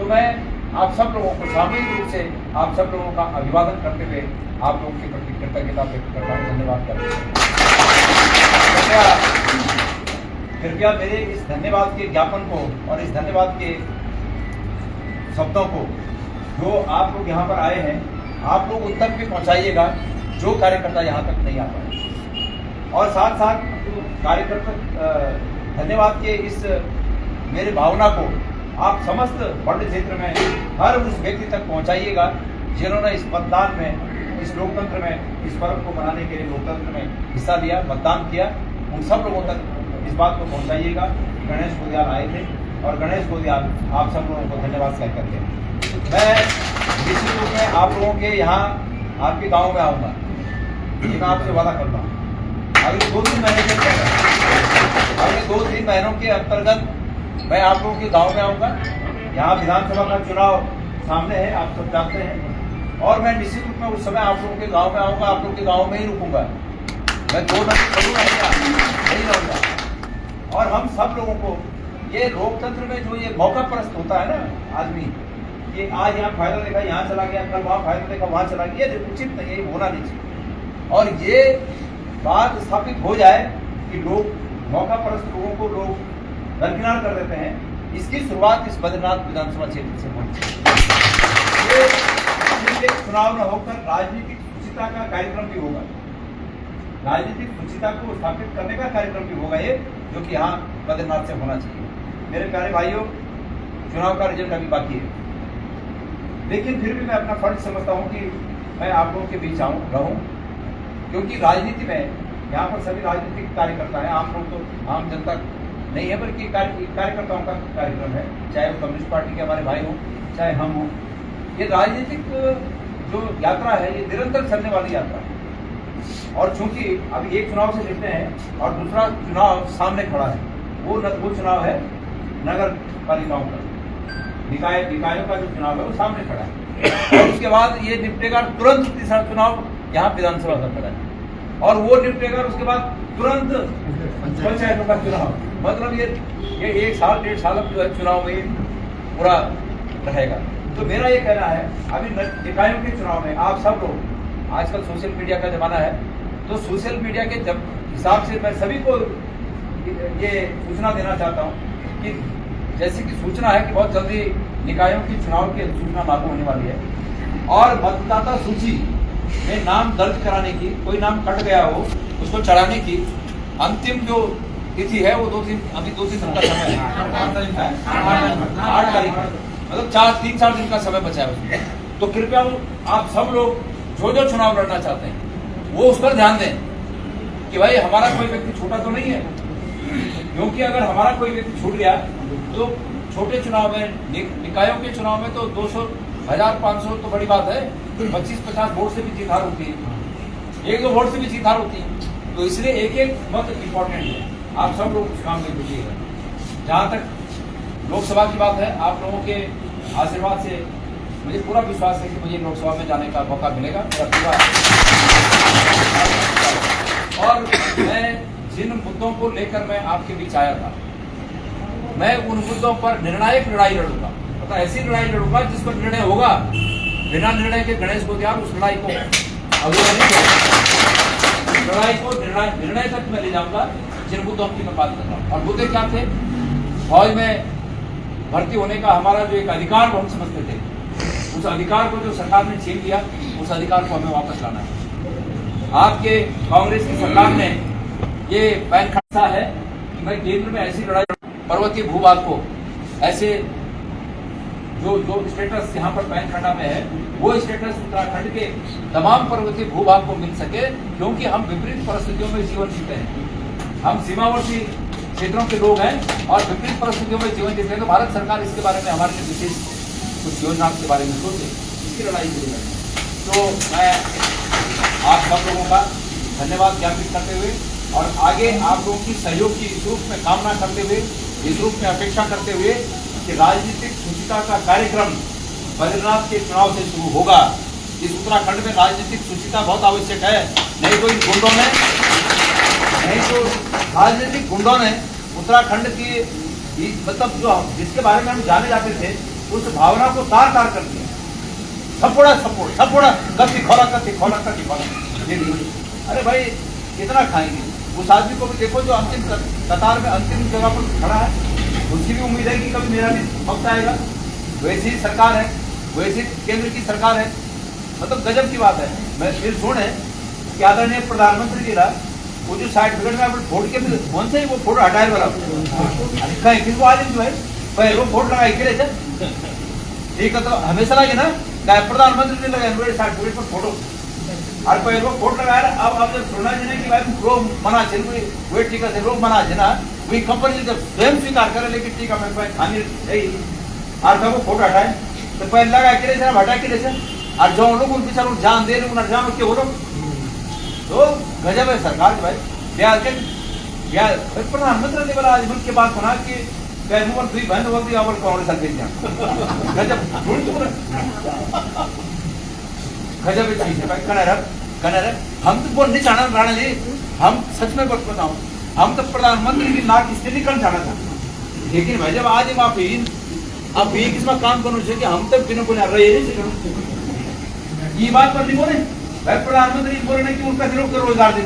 मैं आप सब लोगों को सामूहिक रूप से आप सब लोगों का अभिवादन करते हुए आप लोगों के प्रति कृतज्ञता व्यक्त करता हूँ। धन्यवाद करते हैं। कृपया मेरे इस धन्यवाद के ज्ञापन को और इस धन्यवाद के शब्दों को जो आप लोग यहाँ पर आए हैं आप लोग उन तक भी पहुँचाइएगा जो कार्यकर्ता यहाँ तक नहीं आ पाए। और साथ साथ कार्यकर्ता धन्यवाद के इस मेरे भावना को आप समस्त बड़े क्षेत्र में हर उस व्यक्ति तक पहुँचाइएगा जिन्होंने इस मतदान में, इस लोकतंत्र में, इस पर्व को मनाने के लिए लोकतंत्र में हिस्सा लिया, मतदान किया। उन सब लोगों तक इस बात को पहुँचाइएगा। गणेश गोदियाल आए थे और गणेश गोदियाल आप सब लोगों को धन्यवाद कह करके मैं निश्चित रूप में आप लोगों के यहाँ आपके गाँव में आऊँगा। ये मैं आपसे वादा करता हूँ। अगले 2-3 महीने के अगले 2-3 महीनों के अंतर्गत मैं आप लोगों के गांव में आऊंगा। यहाँ विधानसभा का चुनाव सामने है, आप सब जानते हैं। और मैं निश्चित रूप में उस समय आप लोगों के गांव में आऊंगा, आप लोगों के गांव में ही रुकूंगा। मैं 2 महीने नहीं रहूंगा। और हम सब लोगों को ये लोकतंत्र में जो ये मौका परस्त होता है ना आदमी, ये आज यहाँ फायदा देखा यहाँ चला गया, कल वहाँ फायदा देखा वहाँ चला गया, ये उचित नहीं है, होना नहीं चाहिए। और ये बात स्थापित हो जाए कि लोग मौका परस्त लोगों को लोग दरकिनार कर देते हैं, इसकी शुरुआत इस बद्रीनाथ विधानसभा क्षेत्र से होनी चाहिए। ये चुनाव न होकर राजनीतिक सुचिता का कार्यक्रम भी होगा, राजनीतिक सुचिता को स्थापित करने का कार्यक्रम भी होगा ये, जो कि यहाँ बद्रीनाथ से होना चाहिए। मेरे प्यारे भाइयों, चुनाव का रिजल्ट अभी बाकी है, लेकिन फिर भी मैं अपना फर्ज समझता हूँ कि मैं आप लोगों के बीच रहूँ, क्योंकि राजनीति में यहाँ पर सभी राजनीतिक कार्यकर्ता हैं। आम लोग तो आम जनता नहीं है, बल्कि कार्यकर्ताओं का कार्यक्रम है, चाहे वो कम्युनिस्ट पार्टी के हमारे भाई हों, चाहे हम हों। ये राजनीतिक जो यात्रा है ये निरंतर चलने वाली यात्रा है। और चूंकि अभी एक चुनाव से निपटे हैं और दूसरा चुनाव सामने खड़ा है, वो चुनाव है नगर पालिकाओं का, निकायों का जो चुनाव है वो सामने खड़ा है। और उसके बाद ये निपटेगा तुरंत तीसरा चुनाव यहाँ विधानसभा का खड़ा है, और वो निपटेगा उसके बाद तुरंत पंचायतों का चुनाव। मतलब ये 1 साल 1.5 साल जो है चुनाव में पूरा रहेगा। तो मेरा ये कहना है, अभी निकायों के चुनाव में आप सब लोग, आजकल सोशल मीडिया का जमाना है, तो सोशल मीडिया के हिसाब से मैं सभी को ये सूचना देना चाहता हूँ कि जैसे कि सूचना है कि बहुत जल्दी निकायों के चुनाव की अधिसूचना लागू होने वाली है, और मतदाता सूची में नाम दर्ज कराने की, कोई नाम कट गया हो उसको चढ़ाने की अंतिम जो तिथि है वो 2-3 दिन का समय है, 8 तारीख, मतलब 3-4 दिन का समय बचा है उसमें। तो कृपया आप सब लोग जो चुनाव लड़ना चाहते हैं वो उस पर ध्यान दें कि भाई हमारा कोई व्यक्ति छोटा तो नहीं है, क्योंकि अगर हमारा कोई व्यक्ति छूट गया तो छोटे चुनाव में, निकायों के चुनाव में तो 200, 1500 तो बड़ी बात है, 25-50 वोट से भी जीत हार होती है, 1-2 वोट से भी जीत हार होती है। तो इसलिए एक मत इम्पोर्टेंट है, आप सब लोग उस काम में जुटिएगा। जहाँ तक लोकसभा की बात है, आप लोगों के आशीर्वाद से मुझे पूरा विश्वास है कि मुझे लोकसभा में जाने का मौका मिलेगा। और मैं जिन मुद्दों को लेकर मैं आपके बीच आया था, मैं उन मुद्दों पर निर्णायक लड़ाई लड़ूंगा, मतलब ऐसी लड़ाई लड़ूंगा जिस पर निर्णय होगा। बिना निर्णय के गणेश गोदियाल उस लड़ाई को अधूरा नहीं करेगा। लड़ाई को निर्णय तक मैं ले जाऊंगा जिन मुद्दों की मैं बात कर रहा हूँ। और मुद्दे क्या थे? फौज में भर्ती होने का हमारा जो एक अधिकार को हम समझते थे, उस अधिकार को जो सरकार ने छीन लिया, उस अधिकार को हमें वापस लाना है। आपके कांग्रेस की सरकार ने ये पैन खड़ा है कि मैं केंद्र में ऐसी लड़ाई, पर्वतीय भूभाग को ऐसे जो स्टेटस यहाँ पर पैन खंडा में है, वो स्टेटस उत्तराखंड के तमाम पर्वतीय भूभाग को मिल सके, क्योंकि हम विपरीत परिस्थितियों में जीवन जीते हैं। हम सीमावर्ती क्षेत्रों के लोग हैं और विपरीत परिस्थितियों में जीवन जीते हैं। तो भारत सरकार इसके बारे में हमारे लिए विशेष कुछ योजनाओं के बारे में सोचे, इसकी लड़ाई के लिए। तो मैं आप सब लोगों का धन्यवाद ज्ञापित करते हुए और आगे आप लोगों की सहयोग की इस रूप में कामना करते हुए, इस रूप में अपेक्षा करते हुए कि राजनीतिक शुचिता का कार्यक्रम बद्रीनाथ के चुनाव से शुरू होगा। इस उत्तराखंड में राजनीतिक शुचिता बहुत आवश्यक है, नहीं तो इन गुंडों ने, नहीं तो राजनीतिक गुंडों ने उत्तराखंड की मतलब जो जिसके बारे में हम जाने जाते थे उस भावना को तार तार कर दिया। सपोड़ा सपोड़ सपोड़ा कति खोला कति खोला कति खोला। अरे भाई कितना खाएंगे? उस आदमी को भी देखो जो अंतिम कतार में अंतिम जगह पर खड़ा है, उसकी भी उम्मीद है कि कभी मेरा भी वक्त आएगा। वैसी ही सरकार है, वैसी केंद्र की सरकार है, मतलब गजब की बात है। मैं फिर सुन है कि आदरणीय प्रधानमंत्री जी रहा वो जो सर्टिफिकेट में अपने फोटो के कौन से वो फोटो हटाए वाला कहीं किसको आदमी जो है पहले वो फोटो लगाई के ठीक है, तो हमेशा लगे ना प्रधानमंत्री ने लगाए सर्टिफिकेट पर फोटो और पहले वो फोटो लगाया। अब जब सुनना चाहिए कि भाई रोग मना चाहिए वे टीका से रोग मना चाहिए ना, वही कंपनी जब स्वयं स्वीकार करे लेकिन टीका में खानी नहीं और वो फोटो हटाए तो पहले लगा के हटा के और जो लोग उन बेचारों जान दे रहे उन्हें जान के हो लोग तो गजब है सरकार के भाई। ब्याज के ब्याज प्रधानमंत्री ने बोला आज मुल्क के बात सुना कि बहन बोलती अवल कांग्रेस गजब गजब चीज है भाई। कनर हम तो बोल नहीं चाहना राणा जी, हम सच में बताऊं हम तो प्रधानमंत्री की नाक इससे निकल जाना था, लेकिन भाई जब आज आप किसमें काम करना चाहिए कि हम तक बिना बोले रहे ये बात पर नहीं बोले भाई। प्रधानमंत्री बोल रहे कि उनका लोग रोजगार दें।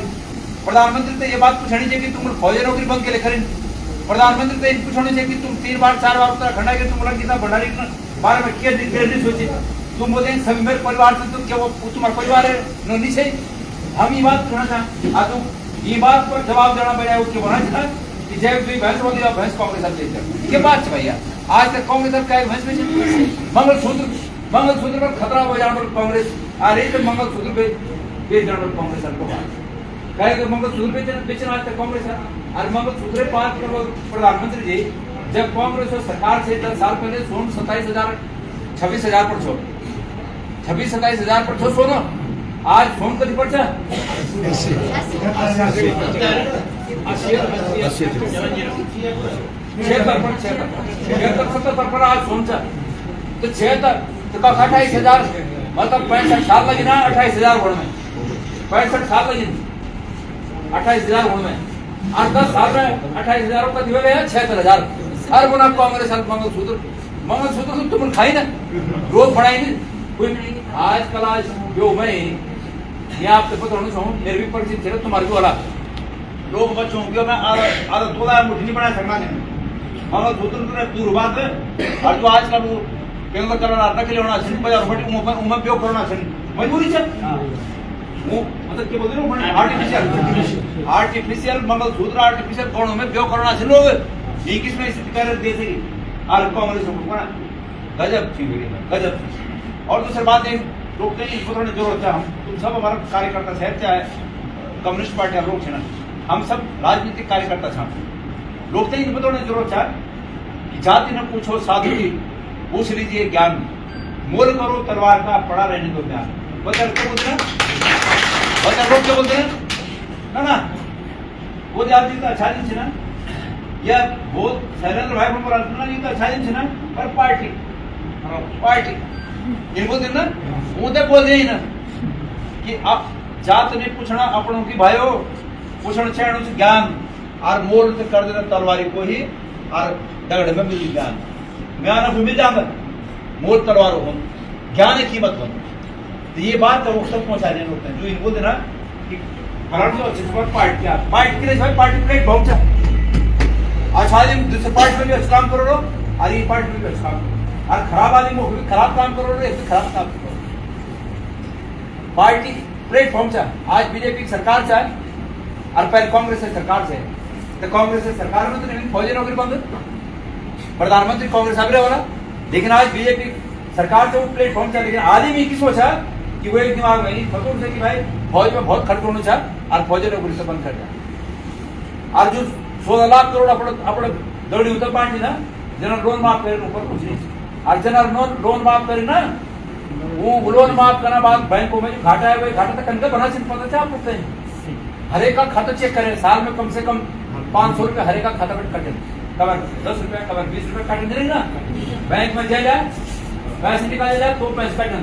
प्रधानमंत्री तो ये बात पूछनी चाहिए कि तुम फौजी नौकरी बंद के लिए करें। प्रधानमंत्री तो ये पूछनी चाहिए कि तुम 3 बार 4 बार उत्तराखंड आए तुम बोला कितना भंडारी बारे में क्या सोचे तुम बोलते हैं सभी मेरे परिवार से तुम क्या वो तुम्हारा परिवार है नहीं चाहिए। हम ये बात सुना था तुम ये बात पर जवाब देना पड़ा उसके बोला था कि जय भी भैंस बोल दिया भैंस कांग्रेस के बात भैया आज तक कांग्रेस का भैंस में मंगलसूत्र पर खतरा हो जाने पर कांग्रेस आ रही तो मंगलसूत्र पे बेच जाने पर कांग्रेस को कहेगा मंगलसूत्र बेचना आज तक कांग्रेस है। और मंगलसूत्र बात करो प्रधानमंत्री जी जब कांग्रेस और सरकार से 10 साल पहले सोन 26,000 पर छो 27,000 पर छो सोना आज फोन कभी पड़ जा 76 पर आज फोन तो 76 तो 28,000 मतलब 65 साल लगी ना 28,000 वोट में 65 साल लगी 28,000 वोट में और 10 साल में 28,000 का दिया गया 76,000 हर गुना कांग्रेस मंगलसूत्र तो तुम खाई ना रोज बढ़ाएंगे कोई आजकल आज जो मैं ये आपसे पता होना चाहूँ मेरे भी परिचित थे तुम्हारे को वाला लोग बच्चों को मैं आधा 2,000 मुट्ठी नहीं बना सकता मंगलसूत्र दूर बात है। और जो आज का वो केंद्र करना के लिए होना चाहिए बाजार में उम्र उपयोग करना चाहिए मजबूरी से वो मतलब क्या बोलते हैं आर्टिफिशियल मंगलसूत्र आर्टिफिशियल कोणों में उपयोग करना चाहिए लोग ये किसमें स्थिति कर दे सके और कांग्रेस को गजब चीज गजब। और दूसरी बात है लोकतंत्र इसको थोड़ी जरूरत है। हम तुम सब हमारा कार्यकर्ता शहर चाहे कम्युनिस्ट पार्टी लोग छे हम सब राजनीतिक कार्यकर्ता छे लोकतंत्र इसको थोड़ी जरूरत है। जाति न पूछो साधु की पूछ लीजिए ज्ञान मोल करो तलवार का पड़ा रहने दो ज्ञान बता क्या बोलते हैं बता लोग क्या बोलते हैं ना वो जाति तो अच्छा दिन ना या वो शैलेंद्र भाई बोल रहा ये तो अच्छा दिन ना पर पार्टी ये बोलते ना वो तो बोल दिया ना कि आप जात ने पूछना अपनों की भाइयों पूछना चाहिए ज्ञान और मोल से कर देना तलवारी को ही और दगड़ में मिली ज्ञान ज्ञान भूमि जाकर मोल तलवार हो ज्ञान की कीमत हो तो ये बात वो तक पहुंचा देने होते हैं जो इनको देना कि पार्टी के लिए पार्टी प्लेट पहुंचा अच्छा आदमी दूसरे पार्टी में भी अच्छा काम करो और ये पार्टी में भी अच्छा काम करो और खराब आदमी को भी खराब काम करो खराब काम करो पार्टी प्लेट पहुंचा। आज बीजेपी की सरकार से और पहले कांग्रेस की सरकार से तो कांग्रेस की सरकार में तो फौजी नौकरी बंद प्रधानमंत्री कांग्रेस अब रहे वाला लेकिन आज बीजेपी सरकार से वो प्लेटफॉर्म था। लेकिन आदमी की सोचा कि वो एक दिमाग में फतूर से कि भाई फौज में बहुत खर्च होना चाहिए और फौजी नौकरी से बंद कर दिया और जो 16 लाख करोड़ अपने दौड़ी उतर पार्टी ना जनरल लोन माफ करे ऊपर कुछ नहीं और जनरल लोन माफ करे ना वो लोन माफ करना बाद बैंकों में जो घाटा है वही घाटा तक कंधे बना चाहिए पता है आपको हर एक का खाता चेक करें साल में कम से कम 500 रुपये हर एक का खाता कटे कबर 10 रुपया कबर 20 रुपये काट दे ना बैंक में जाए पैसे निकाले जाए तो पैसे काटने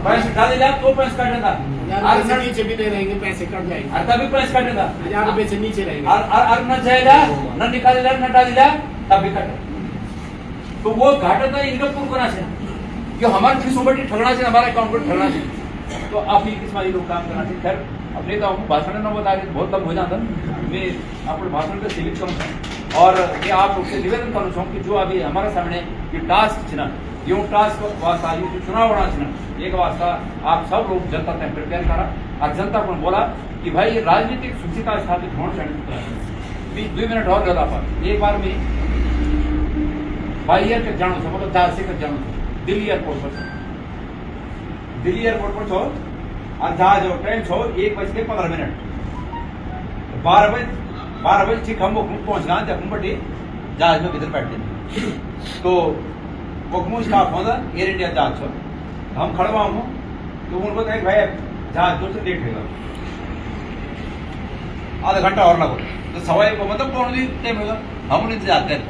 पैसे डाले जाए तो पैसे काटने था नीचे भी नहीं रहेंगे पैसे कट जाएंगे और तभी पैसे काटने था 1000 रुपए से नीचे रहेंगे और न जाए न निकाले जाए न डाले जाए तब भी कटे तो वो घाटा था इनका पूर्ण करना चाहिए, जो हमारे फीसों पर ठगना चाहिए, हमारे अकाउंट पर ठगना चाहिए। तो आप ये किस्म लोग काम करना चाहिए। खैर अब नेताओं को भाषण न बता रहे बहुत कम हो जाता, मैं अपने भाषण पे सीमित करूँ और ये आप लोग से निवेदन करना चाहूँ कि जो अभी हमारे सामने ये टास्क छिना, यो टास्क वास्ता ये जो चुनाव होना छिना, एक वास्ता आप सब लोग जनता तक प्रिपेयर करा और जनता को बोला कि भाई राजनीतिक शुचिता स्थापित होना चाहिए। 2 मिनट और लगा पर एक बार में बाई एयर तक जाना था, मतलब 10 से तक जाना था दिल्ली एयरपोर्ट पर छो और जहाज ट्रेन छो 1:15 12 बजे ठीक हम पहुंच गए जब बटे जहाज में भीतर बैठते तो वो स्टाफ होता एयर इंडिया जहाज छो हम खड़े हुआ हूँ तो उनको कहे भाई जहाज जो से लेट होगा आधा घंटा और लगो तो 1:15 को मतलब पौन भी टाइम होगा। हम इंतजार करें,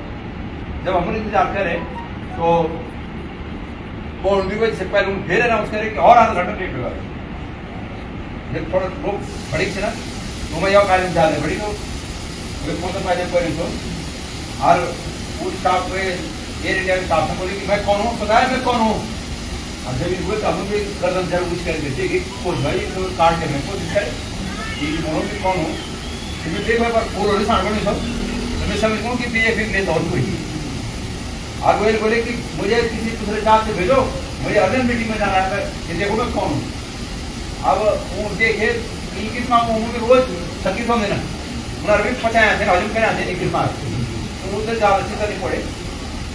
जब हम इंतजार करें तो पौन भी से पहले फिर अनाउंस करें कि और आधा घंटा लेट होगा। जब थोड़ा लोग बड़ी से ना तो मैं यह कार्य जा रहे बड़ी तो पहले कोई तो और वो स्टाफ में एयर इंडिया के स्टाफ ने बोले कि मैं कौन हूँ, पता है मैं कौन हूँ। और जब इनको तो हम भी गर्दन जरूर कुछ कर देते कि कोच भाई कार्ड के मैं कोशिश करें कि बोलो कि कौन हूँ। देखो पर पूरा नहीं सांभ नहीं सब तो मैं समझ कि बीजेपी नेता और कोई और वो बोले कि मुझे किसी दूसरे स्टाफ से भेजो, मुझे अर्जेंट मीटिंग में जाना है कि देखो मैं कौन हूँ। अब वो देखे किस माँ को रोज 36 देना उन्होंने भी 50 हजम कहना थे 21 मार्च तो उधर ज़्यादा चिंता नहीं पड़े।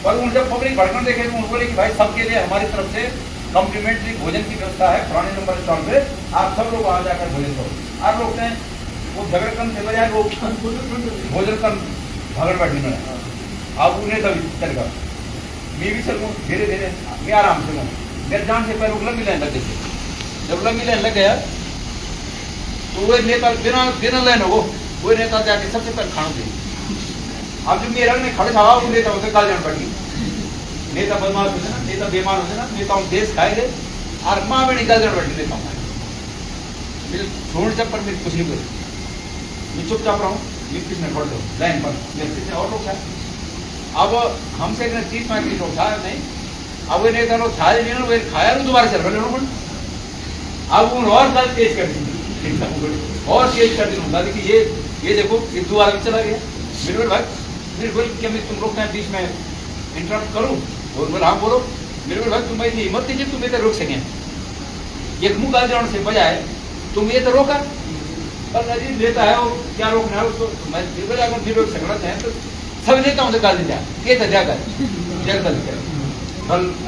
पर उन जब पब्लिक भड़कन देखे तो उनको बोले कि भाई सबके लिए हमारी तरफ से कॉम्प्लीमेंट्री भोजन की व्यवस्था है पुराने नंबर स्टॉल पे, आप सब लोग वहाँ जाकर भोजन करो। आप लोग ने वो झगड़ कर से बजाय वो भोजन कर भगड़ बैठी में अब उन्हें तभी चलेगा मैं भी चलूँ धीरे धीरे मैं आराम से हूँ मेरे जान से पैर लंबी लाइन लग गई। जब लंबी लाइन लग गया तो वो नेता बिना लाइन हो वो नेता जाके सबसे पहले खाना चाहिए। अब जो मेरा ने खड़े था वो नेता होते कल जान पड़ी नेता बदमाश होते ना, नेता बेमान होते ना, नेताओं देश खाए थे और माँ में निकल जान पड़ी नेताओं मेरे छोड़ जब पर मेरी कुछ नहीं बोली मैं चुपचाप रहा हूँ ये किसने छोड़ दो लाइन पर मेरे किसने और लोग खाए। अब हमसे 30-35 लोग था नहीं, अब वो नेता लोग खाए नहीं ना वो खाया तो दोबारा चल रहे लोग अब उन और कल तेज कर दी और तेज कर दी कि ये देखो ये दोबारा भी चला गया। मेरे भाई मेरे बोल क्या मैं तुम लोग मैं बीच में इंटरप्ट करूँ और बोला हाँ बोलो। मेरे भाई तुम इतनी हिम्मत दीजिए तुम ये तो रोक सकें एक मुँह गाल जाने से बजाय तुम ये तो रोका पर नजीब लेता है और क्या रोकना है उसको मैं अगर फिर रोक सकना चाहें तो सब नेताओं से गाल दीजिए ये तो जाकर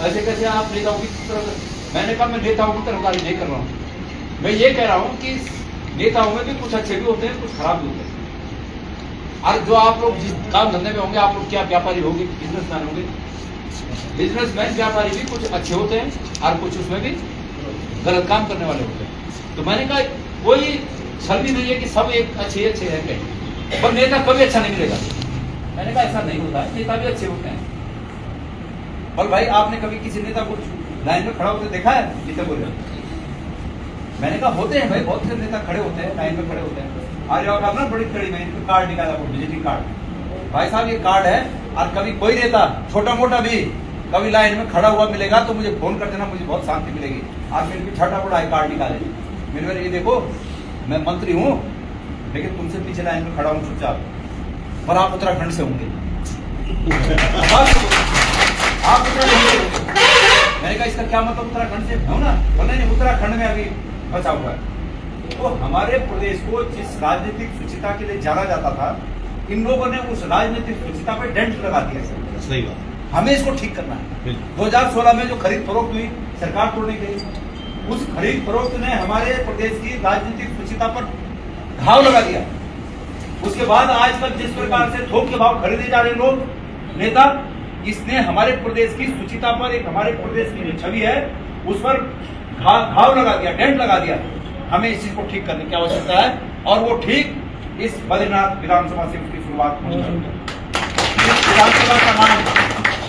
ऐसे कैसे आप नेताओं की तरफ मैंने कहा मैं नेताओं की तरफ गाली नहीं कर रहा हूँ, मैं ये कह रहा हूँ कि नेताओं में भी कुछ अच्छे भी होते हैं कुछ खराब भी होते हैं। और जो आप लोग जिस काम धंधे में होंगे आप लोग क्या व्यापारी होंगे बिजनेसमैन होंगे, बिजनेसमैन व्यापारी भी कुछ अच्छे होते हैं और कुछ उसमें भी गलत काम करने वाले होते हैं। तो मैंने कहा कोई छलनी नहीं है कि सब एक अच्छे हैं कहीं पर नेता कभी अच्छा नहीं मिलेगा। मैंने कहा ऐसा नहीं होता है, नेता भी अच्छे होते हैं। और भाई आपने कभी किसी नेता को लाइन में खड़ा होते देखा है? नेता बोल रहे मैंने कहा होते हैं भाई बहुत से नेता खड़े होते हैं लाइन में खड़े होते हैं। आज आप ना बड़ी खड़ी में इनको कार्ड निकाला विजिटिंग कार्ड भाई साहब ये कार्ड है और कभी कोई नेता छोटा मोटा भी कभी लाइन में खड़ा हुआ मिलेगा तो मुझे फोन कर देना, मुझे बहुत शांति मिलेगी। आज मेरे भी छठा बड़ा कार्ड निकाले मेरे ये देखो मैं मंत्री हूँ लेकिन तुमसे पीछे लाइन में खड़ा हूँ चुपचाप पर आप उत्तराखंड से होंगे आप मैंने कहा इसका क्या मतलब उत्तराखंड से हो ना बोला नहीं उत्तराखंड में अभी बचा हुआ है। तो हमारे प्रदेश को जिस राजनीतिक शुचिता के लिए जाना जाता था इन लोगों ने उस राजनीतिक शुचिता पे डेंट लगा दिया। सही बात, हमें इसको ठीक करना है। 2016 में जो खरीद फरोख्त हुई सरकार तोड़ने के लिए उस खरीद फरोख्त ने हमारे प्रदेश की राजनीतिक शुचिता पर घाव लगा दिया। उसके बाद आजकल जिस प्रकार से थोक के भाव खरीदे जा रहे लोग नेता इसने हमारे प्रदेश की शुचिता पर एक हमारे प्रदेश की जो छवि है उस पर घाव लगा दिया, डेंट लगा दिया। हमें इस चीज को ठीक करने की आवश्यकता है और वो ठीक इस बद्रीनाथ विधानसभा से उसकी शुरुआत होनी चाहिए।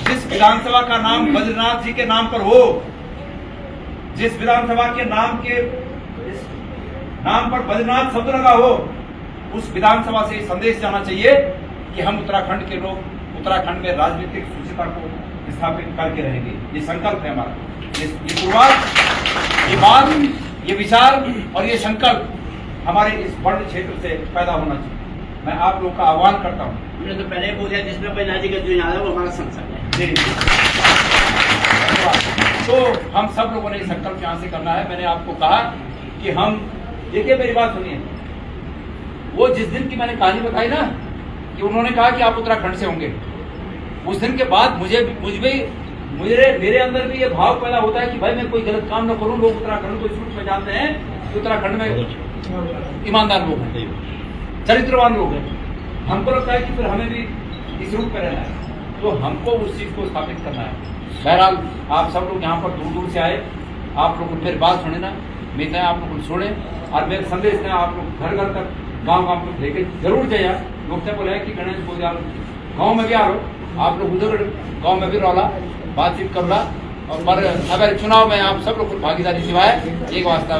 जिस विधानसभा का नाम बद्रीनाथ जी के नाम पर हो, जिस विधानसभा के नाम पर बद्रीनाथ शब्द लगा हो उस विधानसभा से संदेश जाना चाहिए कि हम उत्तराखंड के लोग उत्तराखंड में राजनीतिक शुचिता को स्थापित करके रहेंगे। ये संकल्प है हमारा। ये शुरुआत, ये बात, ये विचार और ये संकल्प हमारे इस वर्ण क्षेत्र से पैदा होना चाहिए। मैं आप लोग का आह्वान करता हूँ। हमने तो पहले बोला जिसमें पंचायती का चुनाव है वो हमारा संसद है। जी, तो हम सब लोगों ने ये संकल्प यहाँ से करना है। मैंने आपको कहा कि हम, देखिए मेरी बात सुनिए, वो जिस दिन की मैंने कहानी बताई ना कि उन्होंने कहा कि आप उत्तराखंड से होंगे, उस दिन के बाद मेरे अंदर भी ये भाव पैदा होता है कि भाई मैं कोई गलत काम न करूं। लोग उत्तराखंड को इस रूप में जानते हैं कि उत्तराखंड में ईमानदार लोग हैं, चरित्रवान लोग हैं। हमको लगता है कि फिर हमें भी इस रूप में रहना है, तो हमको उस चीज को स्थापित करना है। बहरहाल आप सब लोग यहाँ पर दूर दूर से आए, आप लोग मेरी बात सुने ना, मैं आप लोग सुने और मेरे संदेश ने आप लोग घर घर तक, गांव गांव तक लेके जरूर जाइए। लोग से बोले कि गणेश बोल गाँव में भी आ रहो, आप लोग उधर गाँव में भी रौला बातचीत करला और पर अगर चुनाव में आप सब लोग भागीदारी सिवाय एक वास्ता